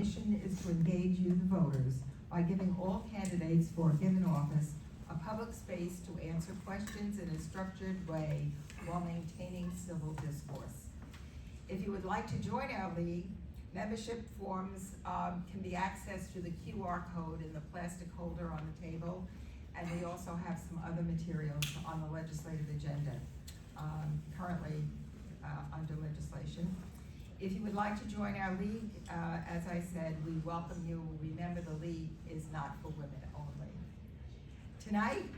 mission is to engage you, the voters, by giving all candidates for a given office a public space to answer questions in a structured way while maintaining civil discourse. If you would like to join our league, membership forms can be accessed through the QR code in the plastic holder on the table, and we also have some other materials on the legislative agenda currently under legislation. If you would like to join our league, as I said, we welcome you. Remember, the league is not for women only. Tonight,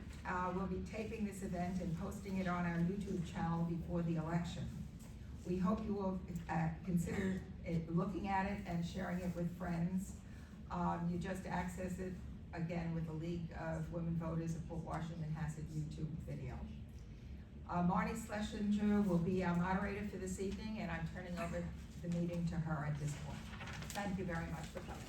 we'll be taping this event and posting it on our YouTube channel before the election. We hope you will consider looking at it and sharing it with friends. You just access it, again, with the League of Women Voters of Port Washington-Manhasset YouTube video. Marnie Schlesinger will be our moderator for this evening, and I'm turning over the meeting to her at this point. Thank you very much for coming.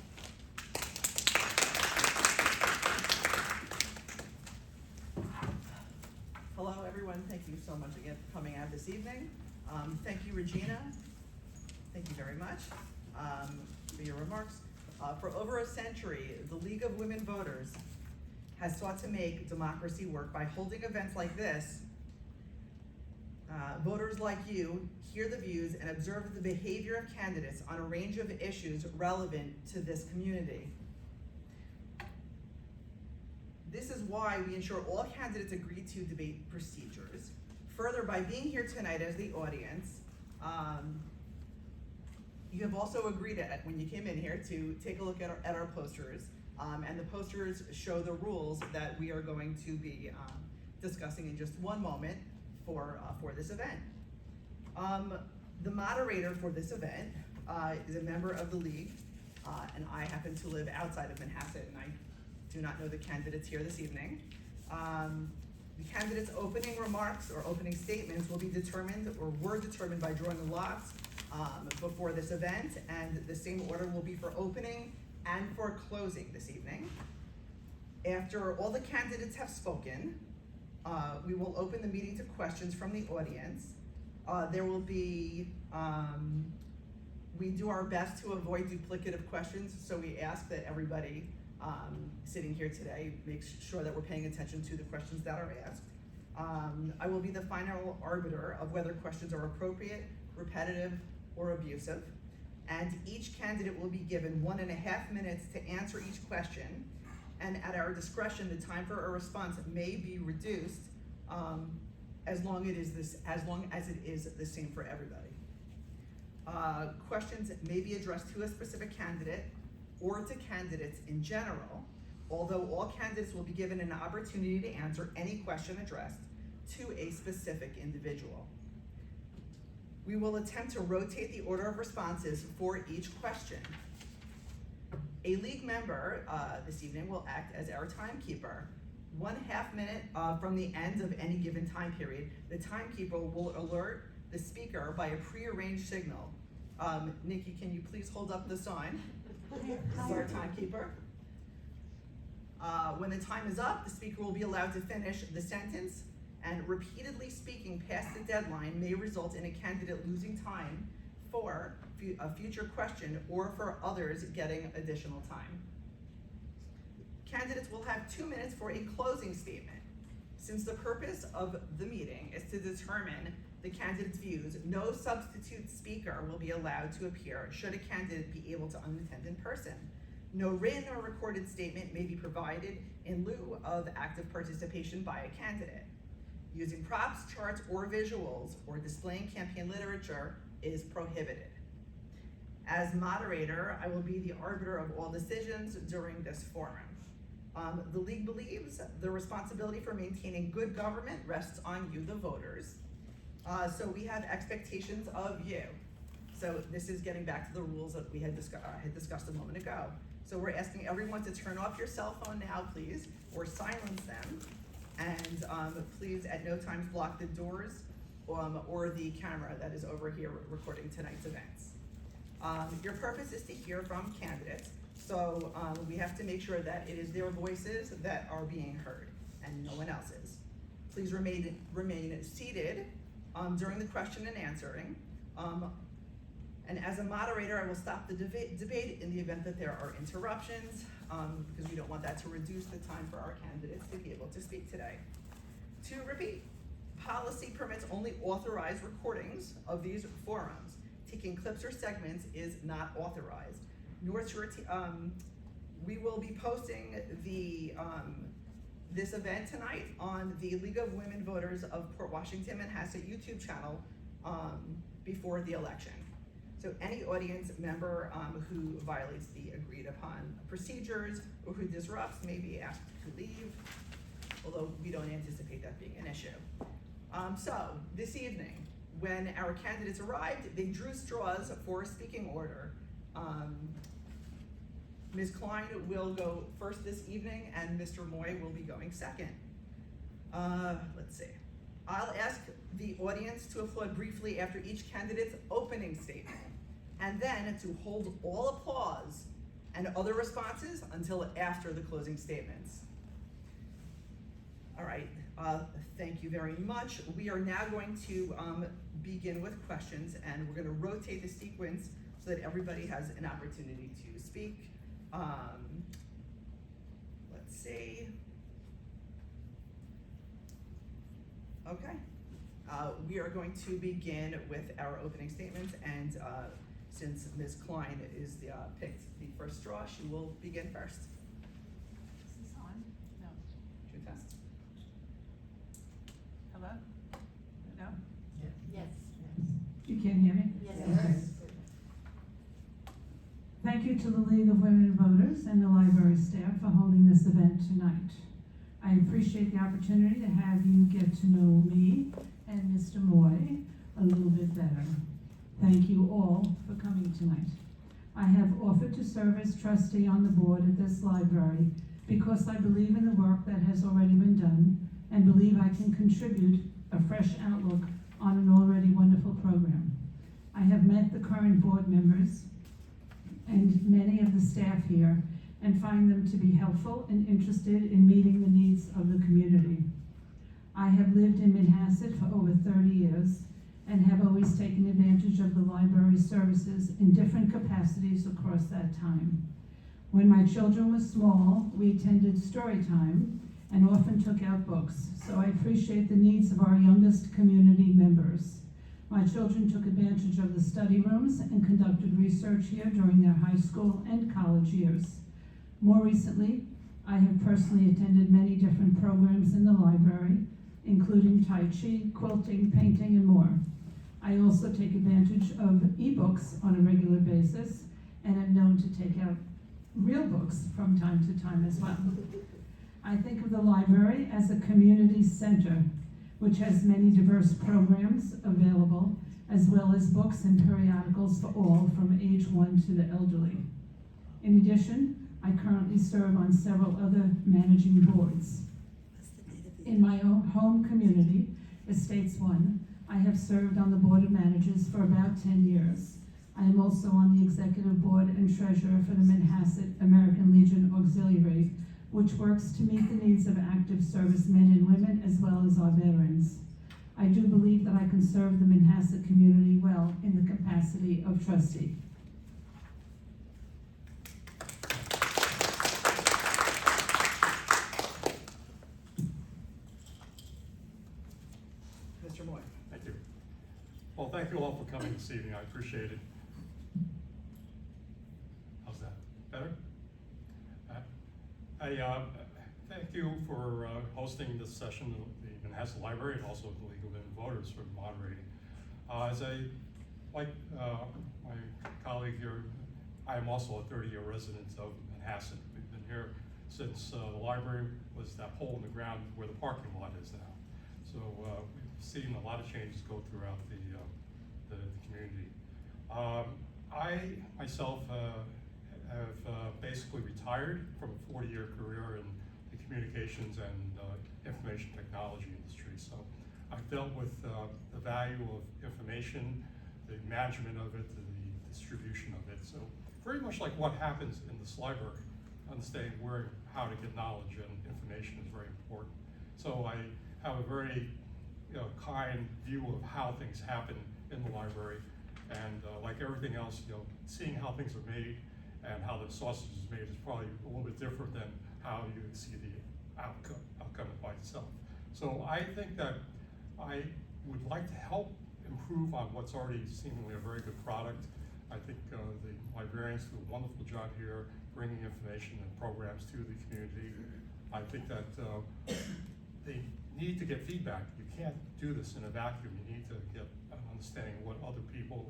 Hello, everyone. Thank you so much again for coming out this evening. Thank you, Regina. Thank you very much for your remarks. For over a century, the League of Women Voters has sought to make democracy work by holding events like this. Voters like you hear the views and observe the behavior of candidates on a range of issues relevant to this community. This is why we ensure all candidates agree to debate procedures. Further, by being here tonight as the audience, you have also agreed when you came in here to take a look at our posters, and the posters show the rules that we are going to be discussing in just one moment for this event. The moderator for this event is a member of the league, and I happen to live outside of Manhasset, and I do not know the candidates here this evening. The candidates' opening remarks or opening statements will be determined or were determined by drawing lots before this event, and the same order will be for opening and for closing this evening. After all the candidates have spoken, we will open the meeting to questions from the audience. There will be, we do our best to avoid duplicative questions, so we ask that everybody sitting here today makes sure that we're paying attention to the questions that are asked. I will be the final arbiter of whether questions are appropriate, repetitive, or abusive, and each candidate will be given 1.5 minutes to answer each question, and at our discretion, the time for a response may be reduced as long as it is the same for everybody. Questions may be addressed to a specific candidate or to candidates in general, although all candidates will be given an opportunity to answer any question addressed to a specific individual. We will attempt to rotate the order of responses for each question. A league member this evening will act as our timekeeper. 1/2 minute from the end of any given time period, the timekeeper will alert the speaker by a prearranged signal. Nikki, can you please hold up the sign? This is our timekeeper. When the time is up, the speaker will be allowed to finish the sentence, and repeatedly speaking past the deadline may result in a candidate losing time for a future question or for others getting additional time. Candidates will have 2 minutes for a closing statement. Since the purpose of the meeting is to determine the candidate's views, no substitute speaker will be allowed to appear should a candidate be able to unattend in person. No written or recorded statement may be provided in lieu of active participation by a candidate. Using props, charts, or visuals, or displaying campaign literature is prohibited. As moderator, I will be the arbiter of all decisions during this forum. The league believes the responsibility for maintaining good government rests on you, the voters. So we have expectations of you. So this is getting back to the rules that we had discussed a moment ago. So we're asking everyone to turn off your cell phone now, please, or silence them. And please at no time block the doors or the camera that is over here recording tonight's events. Your purpose is to hear from candidates. So we have to make sure that it is their voices that are being heard and no one else's. Please remain seated during the question and answering. And as a moderator, I will stop the debate in the event that there are interruptions, because we don't want that to reduce the time for our candidates to be able to speak today. To repeat, policy permits only authorized recordings of these forums. Taking clips or segments is not authorized. We will be posting this event tonight on the League of Women Voters of Port Washington-Manhasset YouTube channel before the election. So any audience member who violates the agreed upon procedures or who disrupts may be asked to leave, although we don't anticipate that being an issue. So this evening, when our candidates arrived, they drew straws for a speaking order. Ms. Klein will go first this evening, and Mr. Moy will be going second. Let's see. I'll ask the audience to applaud briefly after each candidate's opening statement, and then to hold all applause and other responses until after the closing statements. All right, thank you very much. We are now going to begin with questions, and we're gonna rotate the sequence so that everybody has an opportunity to speak. Let's see. Okay. We are going to begin with our opening statements, and since Ms. Klein is picked the first straw, she will begin first. Is this on? No. Should we test? Hello? No? Yes. You can't hear me? Yes. Okay. Thank you to the League of Women Voters and the library staff for holding this event tonight. I appreciate the opportunity to have you get to know me and Mr. Moy a little bit better. Thank you all for coming tonight. I have offered to serve as trustee on the board at this library because I believe in the work that has already been done and believe I can contribute a fresh outlook on an already wonderful program. I have met the current board members and many of the staff here and find them to be helpful and interested in meeting the needs of the community. I have lived in Manhasset for over 30 years and have always taken advantage of the library services in different capacities across that time. When my children were small, we attended story time and often took out books, so I appreciate the needs of our youngest community members. My children took advantage of the study rooms and conducted research here during their high school and college years. More recently, I have personally attended many different programs in the library, including Tai Chi, quilting, painting, and more. I also take advantage of ebooks on a regular basis and am known to take out real books from time to time as well. I think of the library as a community center, which has many diverse programs available, as well as books and periodicals for all from age 1 to the elderly. In addition, I currently serve on several other managing boards. In my own home community, Estates 1, I have served on the Board of Managers for about 10 years. I am also on the Executive Board and Treasurer for the Manhasset American Legion Auxiliary, which works to meet the needs of active service men and women as well as our veterans. I do believe that I can serve the Manhasset community well in the capacity of trustee. Mr. Moy. Thank you. Well, thank you all for coming this evening. I appreciate it. How's that? Better? Thank you for hosting this session of the Manhasset Library and also the League of Women Voters for moderating. Like my colleague here, I am also a 30-year resident of Manhasset. We've been here since the library was that hole in the ground where the parking lot is now. So we've seen a lot of changes go throughout the community. I myself have basically retired from a 40-year career in the communications and information technology industry. So I've dealt with the value of information, the management of it, the distribution of it. So very much like what happens in this library, understanding how to get knowledge and information is very important. So I have a very kind view of how things happen in the library, And like everything else, seeing how things are made and how the sausage is made is probably a little bit different than how you see the outcome by itself. So I think that I would like to help improve on what's already seemingly a very good product. I think the librarians do a wonderful job here bringing information and programs to the community. I think that they need to get feedback. You can't do this in a vacuum. You need to get an understanding of what other people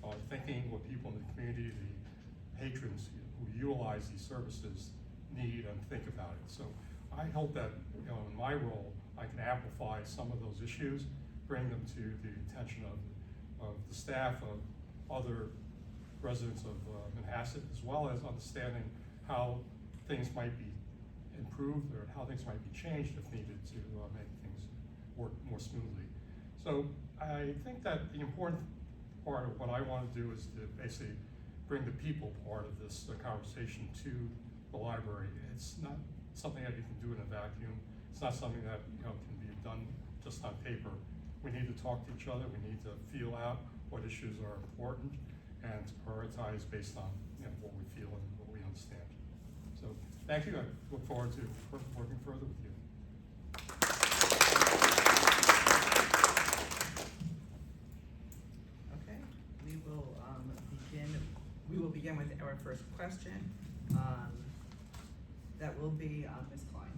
are thinking, what people in the community, the patrons who utilize these services need and think about it. So I hope that in my role, I can amplify some of those issues, bring them to the attention of the staff, of other residents of Manhasset, as well as understanding how things might be improved or how things might be changed if needed to make things work more smoothly. So I think that the important part of what I want to do is to basically bring the people part of this conversation to the library. It's not something that you can do in a vacuum. It's not something that can be done just on paper. We need to talk to each other. We need to feel out what issues are important and to prioritize based on what we feel and what we understand. So thank you. I look forward to working further with you. Okay, we will begin with our first question. That will be Ms. Klein.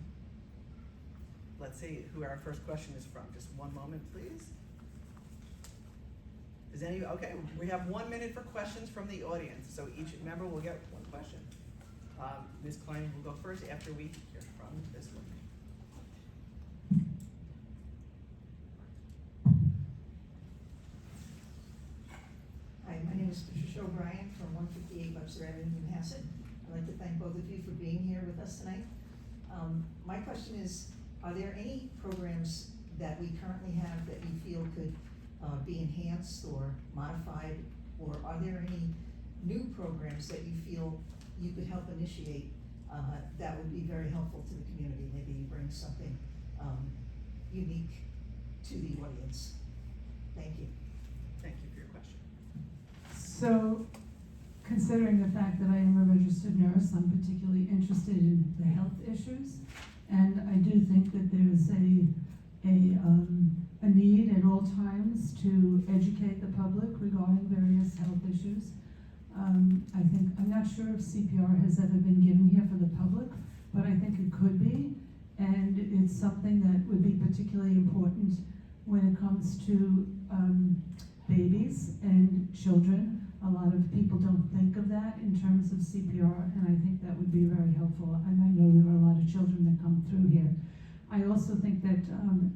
Let's see who our first question is from. Just one moment, please. Okay, we have 1 minute for questions from the audience, so each member will get one question. Ms. Klein will go first after we hear from this one. Hi, my name is Patricia O'Brien from 158 Webster Avenue, Manhasset. I'd like to thank both of you for being here with us tonight. My question is, are there any programs that we currently have that you feel could be enhanced or modified, or are there any new programs that you feel you could help initiate that would be very helpful to the community? Maybe you bring something unique to the audience. Thank you. Thank you for your question. So, considering the fact that I am a registered nurse, I'm particularly interested in the health issues, and I do think that there's a need at all times to educate the public regarding various health issues. I'm not sure if CPR has ever been given here for the public, but I think it could be, and it's something that would be particularly important when it comes to babies and children. A lot of people don't think of that in terms of CPR, and I think that would be very helpful. And I know there are a lot of children that come through here. I also think that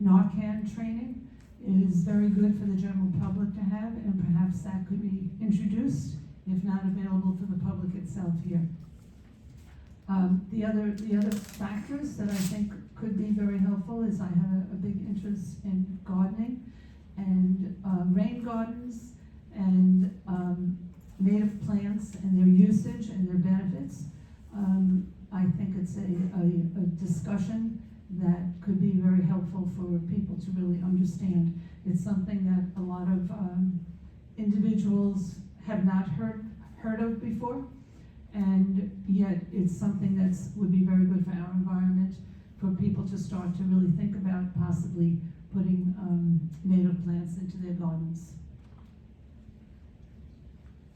Narcan training is very good for the general public to have, and perhaps that could be introduced, if not available to the public itself here. The other factors that I think could be very helpful is I have a big interest in gardening and rain gardens and native plants and their usage and their benefits. I think it's a discussion that could be very helpful for people to really understand. It's something that a lot of individuals have not heard of before, and yet it's something that would be very good for our environment, for people to start to really think about possibly putting native plants into their gardens.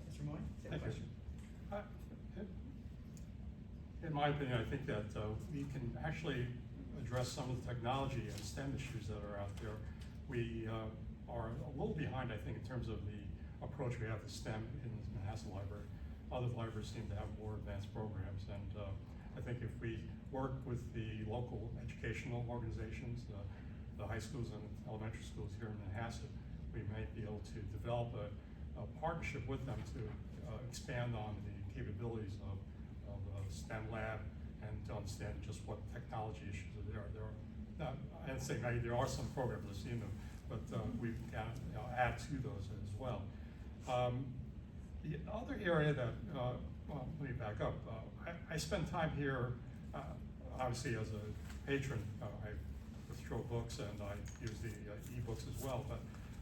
Mr. Moy, same Thank question. you. In my opinion, I think that we can actually address some of the technology and STEM issues that are out there. We are a little behind, I think, in terms of the approach we have to STEM in the Manhasset Library. Other libraries seem to have more advanced programs, and I think if we work with the local educational organizations, the high schools and elementary schools here in Manhasset, we might be able to develop a partnership with them to expand on the capabilities of STEM lab and to understand just what technology issues are there. I'd say maybe there are some programs, I've seen them, but we can add to those as well. The other area that, well, let me back up. I spend time here, obviously as a patron. I withdraw books and I use the e-books as well, but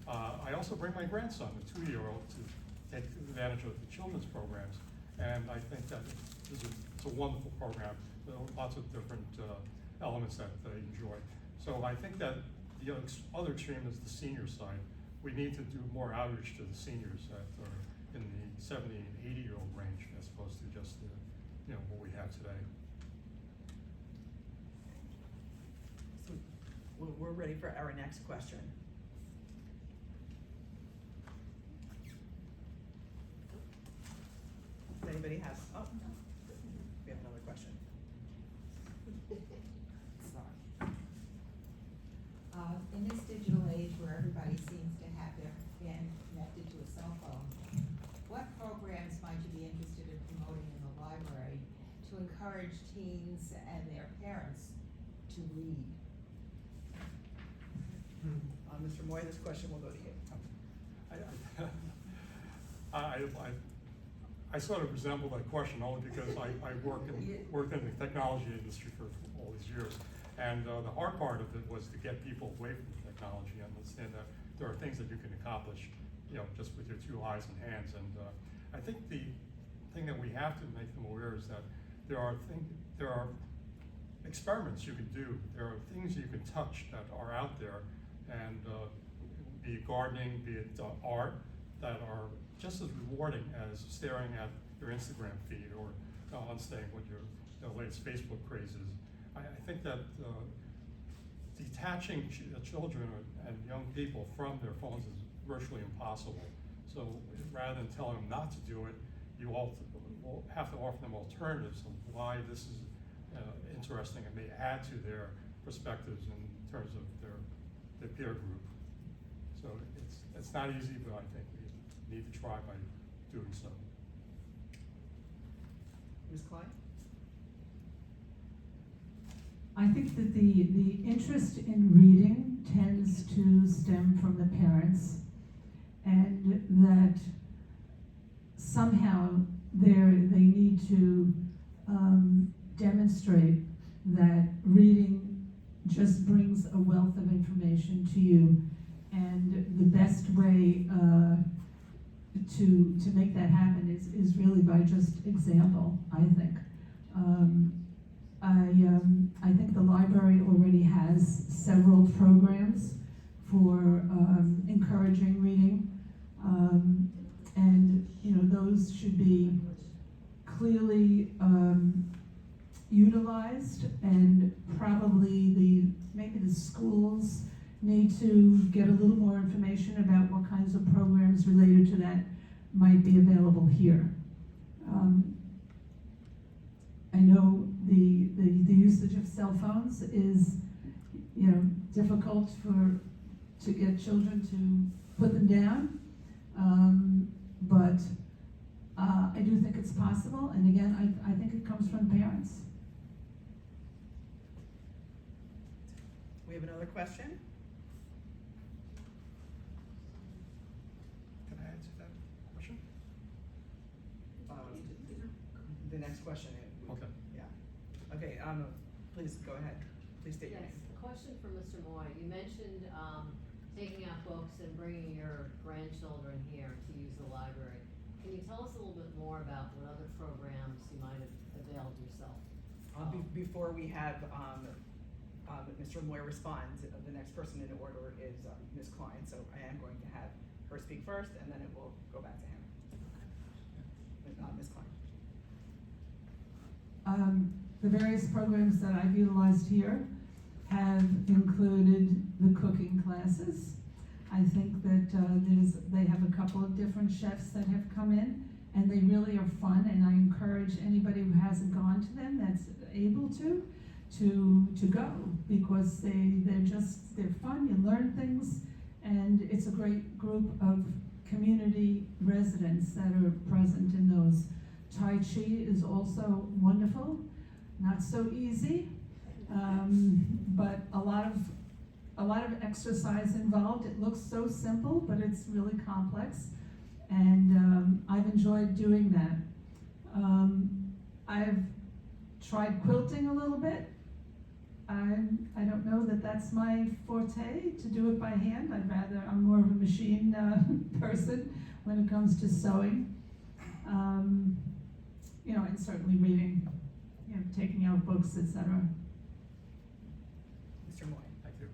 I also bring my grandson, a 2-year-old, to take advantage of the children's programs. And I think that it's a wonderful program. There are lots of different elements that they enjoy. So I think that the other extreme is the senior side. We need to do more outreach to the seniors that are in the 70 and 80-year-old range as opposed to just what we have today. So we're ready for our next question. Does anybody have, we have another question. Sorry. In this digital age where everybody seems to have their hand connected to a cell phone, what programs might you be interested in promoting in the library to encourage teens and their parents to read? Mr. Moy, this question will go to you. I sort of resemble that question only because I worked in the technology industry for all these years. And the hard part of it was to get people away from technology and understand that there are things that you can accomplish, just with your 2 eyes and hands. And I think the thing that we have to make them aware is that there are experiments you can do. There are things you can touch that are out there, and be it gardening, be it art, that are just as rewarding as staring at your Instagram feed or staying what your latest Facebook craze is. I think that detaching children and young people from their phones is virtually impossible. So rather than telling them not to do it, you will have to offer them alternatives of why this is interesting and may add to their perspectives in terms of their peer group. So it's not easy, but I think we need to try by doing so. Ms. Klein? I think that the interest in reading tends to stem from the parents, and that somehow they need to demonstrate that reading just brings a wealth of information to you, and the best way to make that happen is really by just example, I think. I think the library already has several programs for encouraging reading, and those should be clearly utilized, and probably maybe the schools need to get a little more information about what kinds of programs related to that might be available here. I know the usage of cell phones is difficult to get children to put them down, but I do think it's possible, and again, I think it comes from parents. We have another question? Can I answer that question? The next question. Okay. Yeah. Okay, please go ahead. Please state your Yes, name. a question for Mr. Moy. You mentioned taking out books and bringing your grandchildren here to use the library. Can you tell us a little bit more about what other programs you might have availed yourself? Before we have Mr. Moy respond, the next person in order is Ms. Klein, so I am going to have her speak first, and then it will go back to him. Ms. Klein. The various programs that I've utilized here have included the cooking classes. I think that they have a couple of different chefs that have come in, and they really are fun, and I encourage anybody who hasn't gone to them that's able to go, because they're fun, you learn things, and it's a great group of community residents that are present in those. Tai Chi is also wonderful, not so easy, but a lot of exercise involved. It looks so simple, but it's really complex, and I've enjoyed doing that. I've tried quilting a little bit. I don't know that that's my forte, to do it by hand. I'm more of a machine person when it comes to sewing. You know, and certainly reading, you know, taking out books, etc. Mr. Moy. Thank you.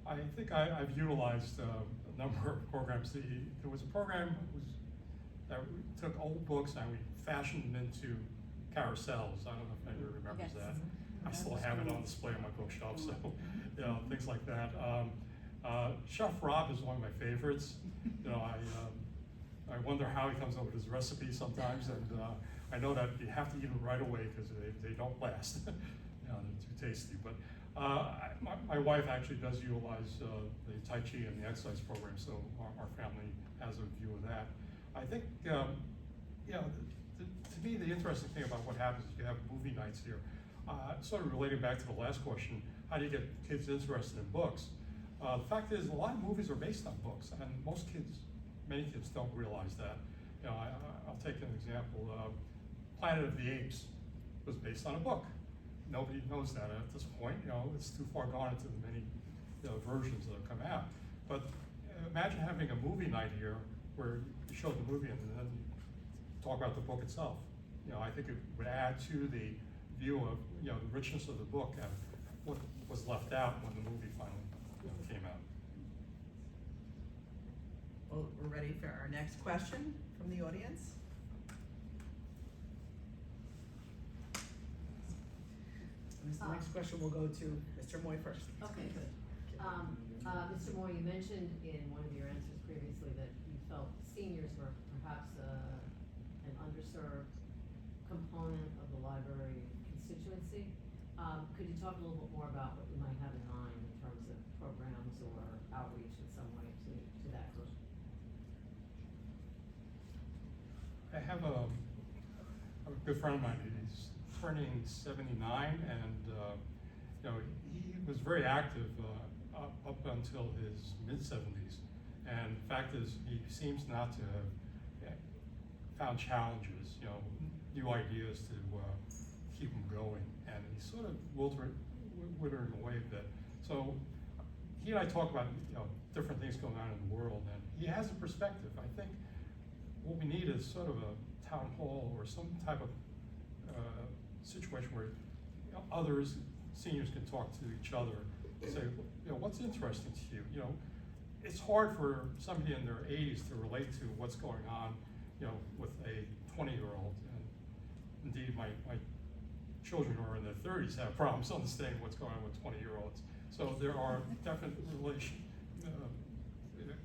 I think I've utilized a number of programs. There was a program that took old books and we fashioned them into carousels. I don't know if anybody remembers Yes. that. I still have it on display on my bookshelf, so, you know, things like that. Chef Rob is one of my favorites. You know, I wonder how he comes up with his recipes sometimes, and I know that you have to eat them right away because they don't last. You know, they're too tasty. But my wife actually does utilize the Tai Chi and the exercise program, so our family has a view of that. I think, you know, to me, the interesting thing about what happens is you have movie nights here. Sort of relating back to the last question, how do you get kids interested in books? The fact is, a lot of movies are based on books, and many kids don't realize that. You know, I'll take an example. Planet of the Apes was based on a book. Nobody knows that at this point. You know, it's too far gone into the many versions that have come out. But imagine having a movie night here where you show the movie and then you talk about the book itself. You know, I think it would add to the view of, you know, the richness of the book and what was left out when the movie finally, you know, came out. Well, we're ready for our next question from the audience. The next question will go to Mr. Moy first. Okay, good. Mr. Moore, you mentioned in one of your answers previously that you felt seniors were perhaps an underserved component of the library constituency. Could you talk a little bit more about what you might have in mind in terms of programs or outreach in some way to that group? I have a good friend of mine. He's turning 79, and you know, he was very active up until his mid-70s. And the fact is, he seems not to have found challenges, you know, new ideas to keep him going. And he's sort of withering away a bit. So he and I talk about, you know, different things going on in the world, and he has a perspective. I think what we need is sort of a town hall or some type of situation where, you know, others, seniors, can talk to each other and say, you know, what's interesting to you? You know, it's hard for somebody in their 80s to relate to what's going on, you know, with a 20-year-old. And indeed, my children who are in their 30s have problems understanding what's going on with 20-year-olds. So there are definite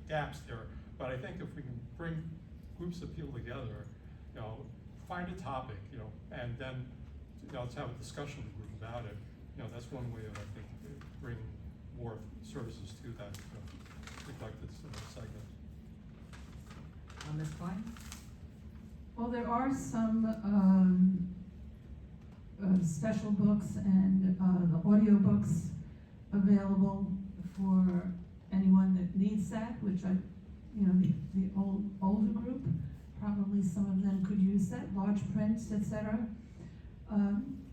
gaps there. But I think if we can bring groups of people together, you know, find a topic, you know, and then, you know, let's have a discussion group about it. You know, that's one way of, I think, bringing more services to that neglected segment. Ms. Klein? Well, there are some special books and the audio books available for anyone that needs that, which you know, the older group, probably some of them could use that, large print, etc.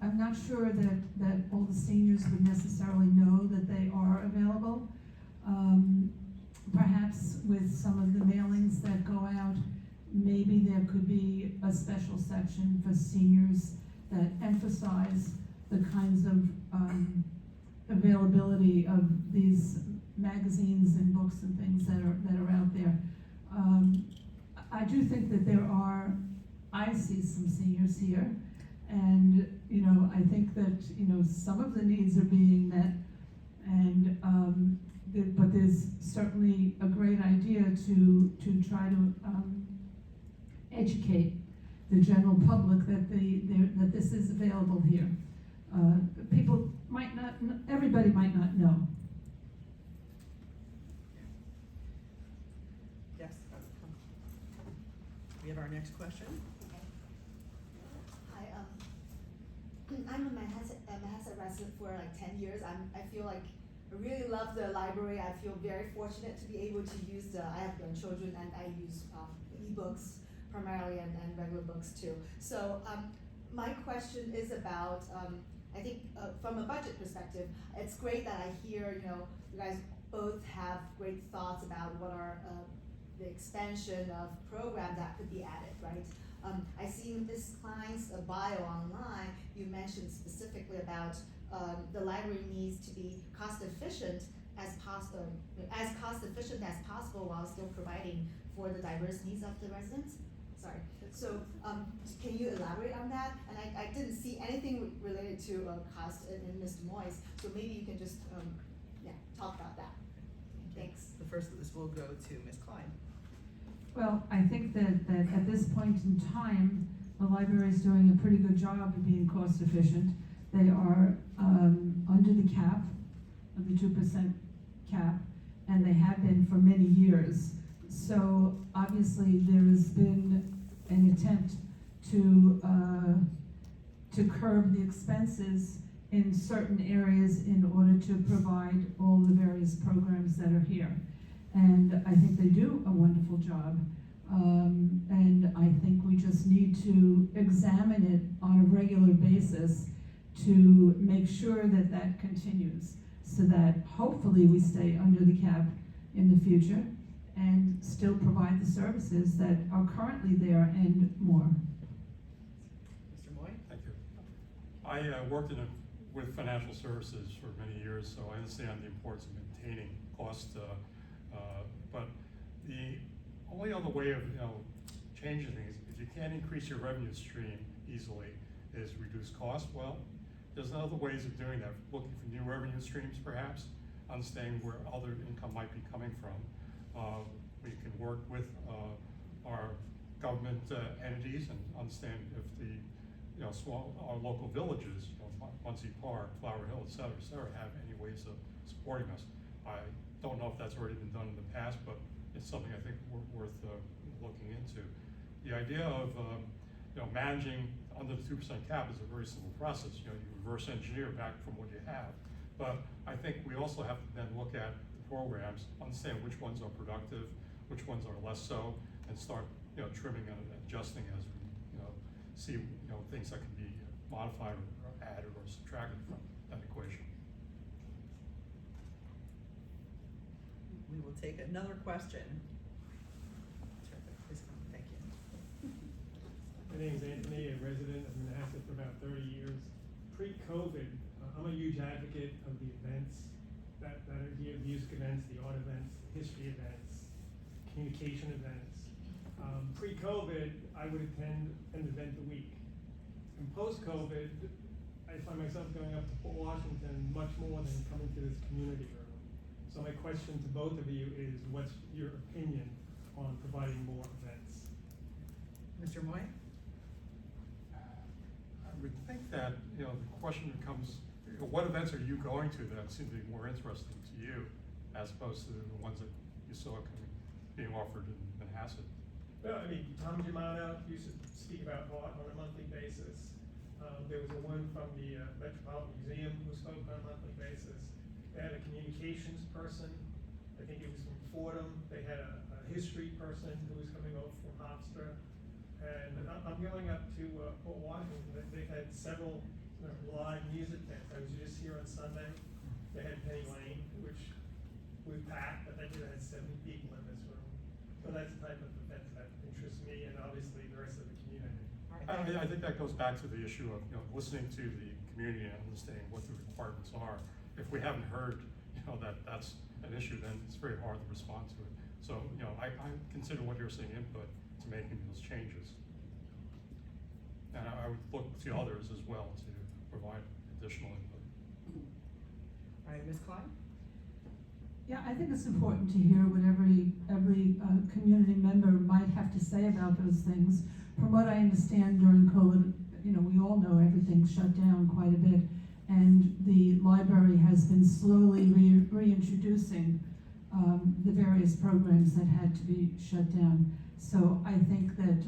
I'm not sure that all the seniors would necessarily know that they are available. Perhaps with some of the mailings that go out, maybe there could be a special section for seniors that emphasize the kinds of availability of these magazines and books and things that are out there. I do think that I see some seniors here, and you know, I think that, you know, some of the needs are being met, and but there's certainly a great idea to try to educate the general public that this is available here. People might not, everybody might not know. Yes. We have our next question. Hi, I'm a Manhasset resident for like 10 years. I feel like I really love the library. I feel very fortunate to be able to use I have young children and I use e-books primarily and regular books too. So my question is about I think from a budget perspective, it's great that I hear, you guys both have great thoughts about what are the expansion of programs that could be added, right? I see in Ms. Klein's bio online, you mentioned specifically about the library needs to be cost efficient as cost efficient as possible while still providing for the diverse needs of the residents. Sorry. So can you elaborate on that? And I didn't see anything related to cost in Mr. Moy's, so maybe you can just talk about that. Thanks. The first of this will go to Ms. Klein. Well, I think that at this point in time, the library is doing a pretty good job of being cost efficient. They are under the cap, of the 2% cap, and they have been for many years. So obviously there has been an attempt to curb the expenses in certain areas in order to provide all the various programs that are here. And I think they do a wonderful job. And I think we just need to examine it on a regular basis to make sure that that continues, so that hopefully we stay under the cap in the future and still provide the services that are currently there and more. Mr. Moy? Thank you. I worked with financial services for many years, so I understand the importance of maintaining cost. But the only other way of changing things, if you can't increase your revenue stream easily, is reduce cost. Well, there's other ways of doing that. Looking for new revenue streams, perhaps, understanding where other income might be coming from. We can work with our government entities and understand if the our local villages, Muncie Park, Flower Hill, et cetera, have any ways of supporting us. I don't know if that's already been done in the past, but it's something I think worth looking into. The idea of managing under the 2% cap is a very simple process. You reverse engineer back from what you have. But I think we also have to then look at the programs, understand which ones are productive, which ones are less so, and start trimming and adjusting as we see things that can be modified or added or subtracted from that equation. We will take another question. Terrific. Please come. Thank you. My name is Anthony, a resident of Manhasset for about 30 years. Pre-COVID, I'm a huge advocate of the events that are here, music events, the art events, the history events, communication events. Pre-COVID, I would attend an event a week. And post-COVID, I find myself going up to Fort Washington much more than coming to this community room. So my question to both of you is, what's your opinion on providing more events? Mr. Moy? I would think that the question becomes, what events are you going to that seem to be more interesting to you, as opposed to the ones that you saw being offered in Manhasset? Well, I mean, Tom Germano used to speak about art on a monthly basis. There was one from the Metropolitan Museum who spoke on a monthly basis. They had a communications person, I think it was from Fordham. They had a history person who was coming over from Hofstra. And I'm going up to Fort Washington. They've had several live music bands. I was just here on Sunday. They had Penny Lane, which we packed. I think it had 70 people in this room. So that's the type of event that interests me and obviously the rest of the community. I think that goes back to the issue of listening to the community and understanding what the requirements are. If we haven't heard that that's an issue, then it's very hard to respond to it. So I consider what you're saying input to making those changes, and I would look to others as well to provide additional input. All right, Ms. Klein? Yeah, I think it's important to hear what every community member might have to say about those things. From what I understand during COVID, we all know everything shut down quite a bit, and the library has been slowly reintroducing the various programs that had to be shut down. So I think that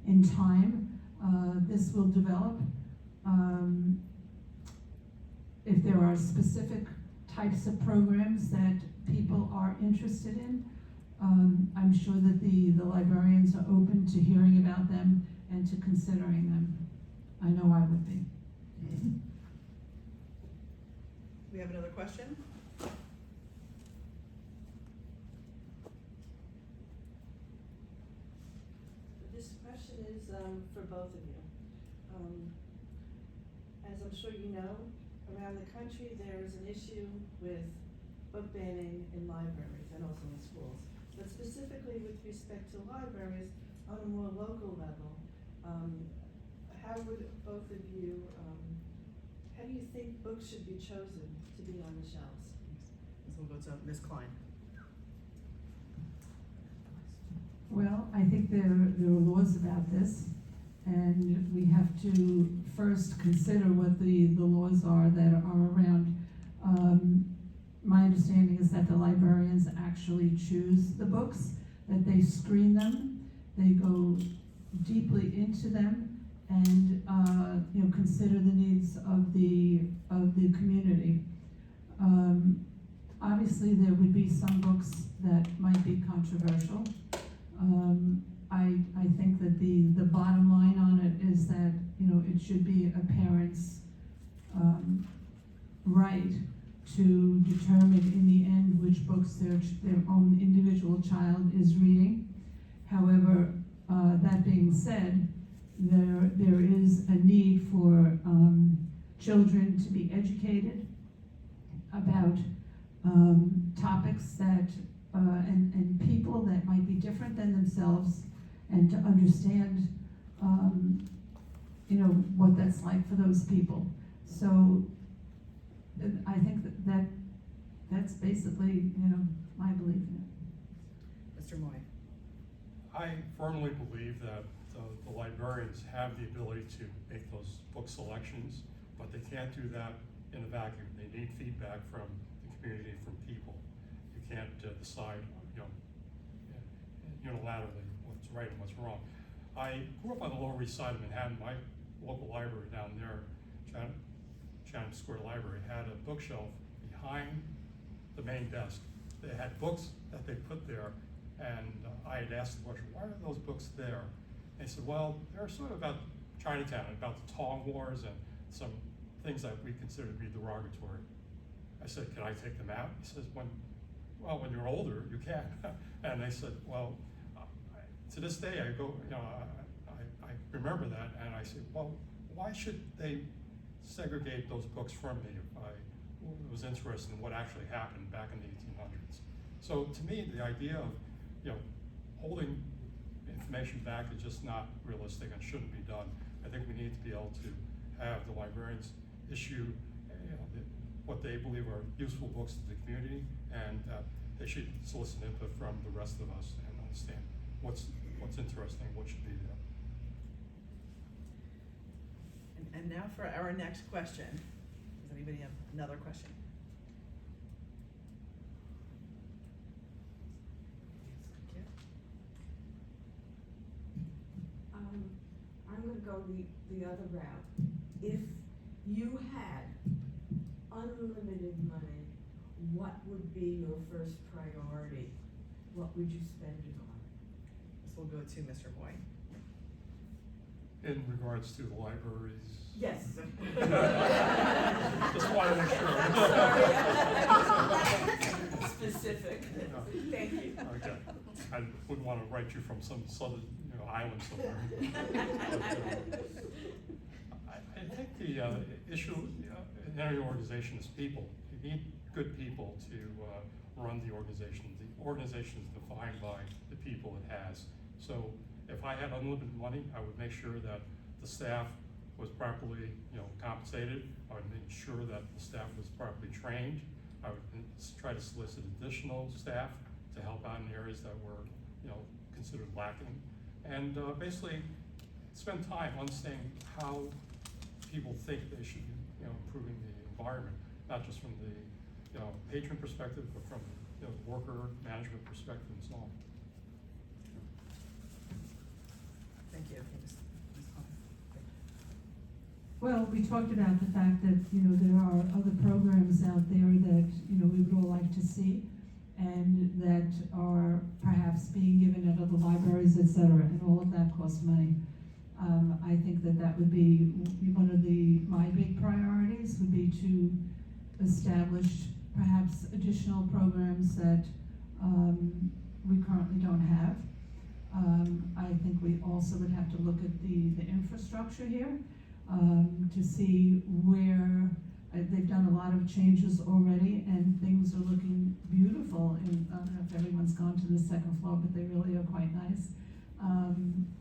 in time, this will develop. If there are specific types of programs that people are interested in, I'm sure that the librarians are open to hearing about them and to considering them. I know I would be. question? This question is for both of you. As I'm sure you know, around the country, there is an issue with book banning in libraries and also in schools. But specifically with respect to libraries, on a more local level, how would both of you, how do you think books should be chosen to be on the shelves? So we'll go to Ms. Klein. Well, I think there are laws about this, and we have to first consider what the laws are that are around. My understanding is that the librarians actually choose the books, that they screen them, they go deeply into them, and consider the needs of the community. Obviously, there would be some books that might be controversial. I think that the bottom line on it is that, it should be a parent's right to determine in the end which books their own individual child is reading. However, that being said, there is a need for children to be educated about topics that and people that might be different than themselves, and to understand what that's like for those people. So I think that's basically my belief in it. Mr. Moy. I firmly believe that the librarians have the ability to make those book selections, but they can't do that in a vacuum. They need feedback from the community, from people. You can't decide, unilaterally what's right and what's wrong. I grew up on the Lower East Side of Manhattan. My local library down there, Chatham Square Library, had a bookshelf behind the main desk. They had books that they put there, and I had asked the question, why are those books there? And they said, well, they're sort of about Chinatown, about the Tong Wars and some things that we consider to be derogatory. I said, can I take them out? He says, when you're older, you can. And they said, well, to this day, I go, I remember that, and I said, well, why should they segregate those books from me if I was interested in what actually happened back in the 1800s? So to me, the idea of, holding information back is just not realistic and shouldn't be done. I think we need to be able to have the librarians issue, what they believe are useful books to the community, and they should solicit input from the rest of us and understand what's interesting, what should be there. And now for our next question. Does anybody have another question? I'm gonna go the other route. If you had unlimited money, what would be your first priority? What would you spend it on? This will go to Mr. Moy. In regards to the libraries. Yes. Just want to make sure. Specific. Thank you. Okay. I wouldn't want to write you from some southern, island somewhere. I think the issue in any organization is people. You need good people to run the organization. The organization is defined by the people it has. So if I had unlimited money, I would make sure that the staff was properly, compensated. I would make sure that the staff was properly trained. I would try to solicit additional staff to help out in areas that were, considered lacking. And basically spend time understanding how people think they should be, improving the environment, not just from the, patron perspective, but from the worker management perspective and so on. Thank you. Well, we talked about the fact that, there are other programs out there that, we would all like to see, and that are perhaps being given at other libraries, et cetera, and all of that costs money. I think that would be one of my big priorities would be to establish perhaps additional programs that we currently don't have. I think we also would have to look at the infrastructure here to see where they've done a lot of changes already, and things are looking beautiful. And I don't know if everyone's gone to the second floor, but they really are quite nice.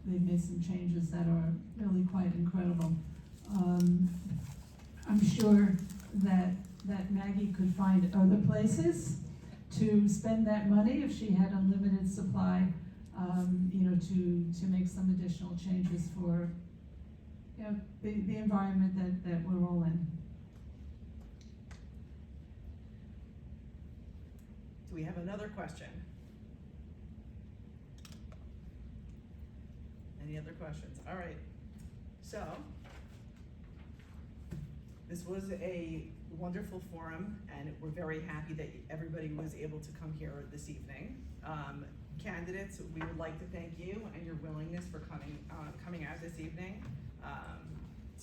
They've made some changes that are really quite incredible. I'm sure that Maggie could find other places to spend that money if she had unlimited supply, to make some additional changes for, the environment that we're all in. Do we have another question? Any other questions? All right. So, this was a wonderful forum, and we're very happy that everybody was able to come here this evening. Candidates, we would like to thank you and your willingness for coming out this evening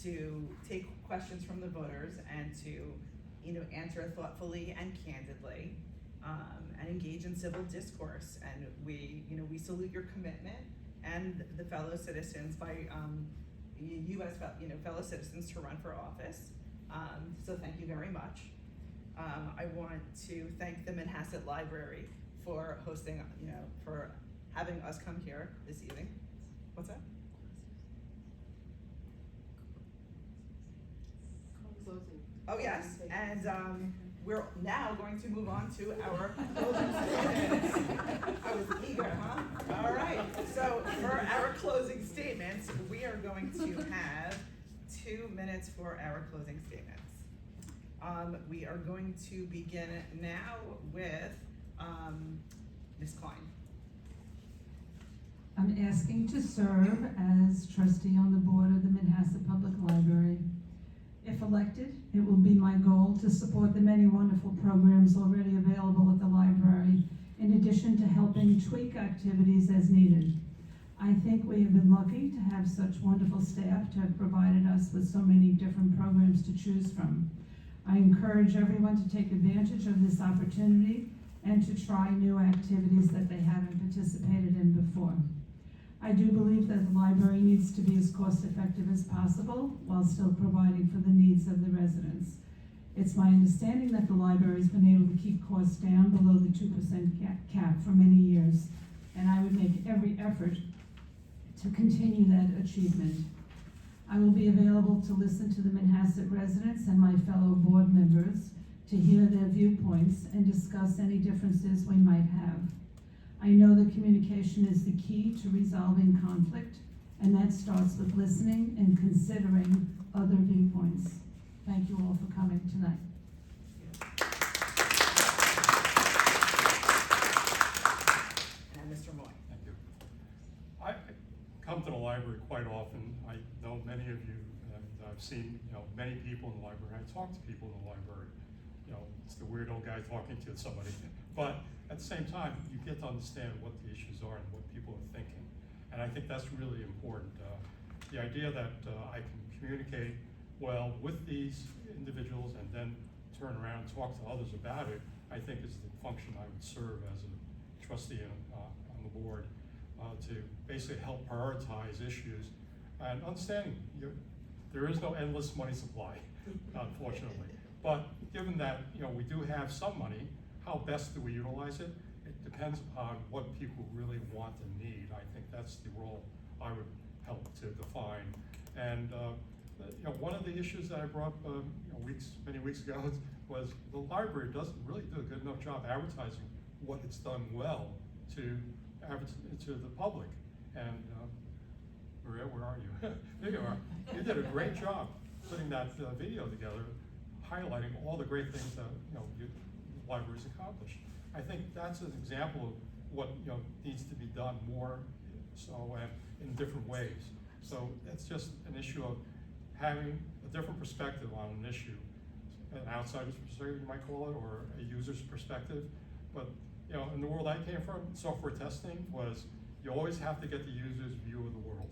to take questions from the voters and to answer thoughtfully and candidly and engage in civil discourse. And we salute your commitment and the fellow citizens you as fellow citizens to run for office. So thank you very much. I want to thank the Manhasset Library for hosting, for having us come here this evening. What's that? Closing. Oh, yes, and we're now going to move on to our closing statements. I was eager, huh? All right, so for our closing statements, we are going to have 2 minutes for our closing statements. We are going to begin now with Ms. Klein. I'm asking to serve as trustee on the board of the Manhasset Public Library. If elected, it will be my goal to support the many wonderful programs already available at the library, in addition to helping tweak activities as needed. I think we have been lucky to have such wonderful staff to have provided us with so many different programs to choose from. I encourage everyone to take advantage of this opportunity and to try new activities that they haven't participated in before. I do believe that the library needs to be as cost-effective as possible while still providing for the needs of the residents. It's my understanding that the library has been able to keep costs down below the 2% cap for many years, and I would make every effort to continue that achievement. I will be available to listen to the Manhasset residents and my fellow board members to hear their viewpoints and discuss any differences we might have. I know that communication is the key to resolving conflict, and that starts with listening and considering other viewpoints. Thank you all for coming tonight. And Mr. Moy. Thank you. I come to the library quite often. I know many of you, and I've seen many people in the library. I talk to people in the library. It's the weird old guy talking to somebody. But at the same time, you get to understand what the issues are and what people are thinking. And I think that's really important. The idea that I can communicate well with these individuals and then turn around and talk to others about it, I think is the function I would serve as a trustee on the board, to basically help prioritize issues and understanding there is no endless money supply, unfortunately. But given that we do have some money, how best do we utilize it? It depends upon what people really want and need. I think that's the role I would help to define. And one of the issues that I brought up many weeks ago was the library doesn't really do a good enough job advertising what it's done well to the public. And Maria, where are you? There you are. You did a great job putting that video together, highlighting all the great things that your library's accomplished. I think that's an example of what needs to be done more, so and in different ways. So it's just an issue of having a different perspective on an issue, an outsider's perspective, you might call it, or a user's perspective. But in the world I came from, software testing was you always have to get the user's view of the world.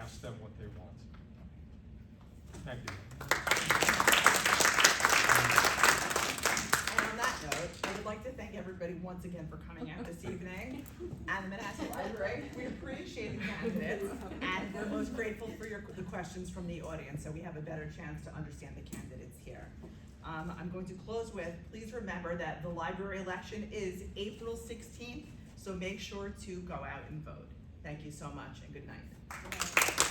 Ask them what they want. Thank you. And on once again for coming out this evening. And the Manhasset Library, we appreciate the candidates, and we're most grateful for the questions from the audience, so we have a better chance to understand the candidates here. I'm going to close with, please remember that the library election is April 16th, so make sure to go out and vote. Thank you so much, and good night.